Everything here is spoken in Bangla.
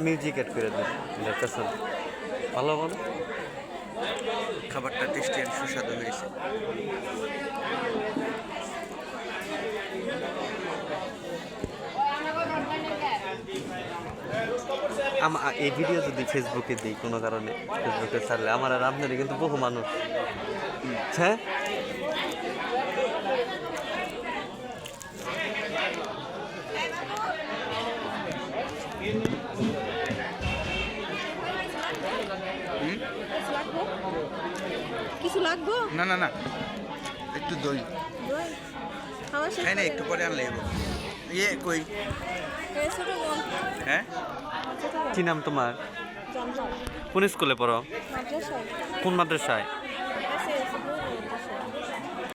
মিউজিক এড করে দিন দেখতেছেন ভালো বলো খাবারটা টেস্টি আর সুস্বাদু হয়েছে। এই ভিডিও যদি ফেসবুকে দিই কোনো কারণে ফেসবুকে ছাড়লে আমার আর আপনার কিন্তু বহু মানুষ হ্যাঁ কিছু লাগবো? না না না, একটু দই খাই না, একটু পরে আনলে ইয়ে কই। হ্যাঁ, কি নাম তোমার? কোন স্কুলে পড়ো? কোন মাদ্রাসায়?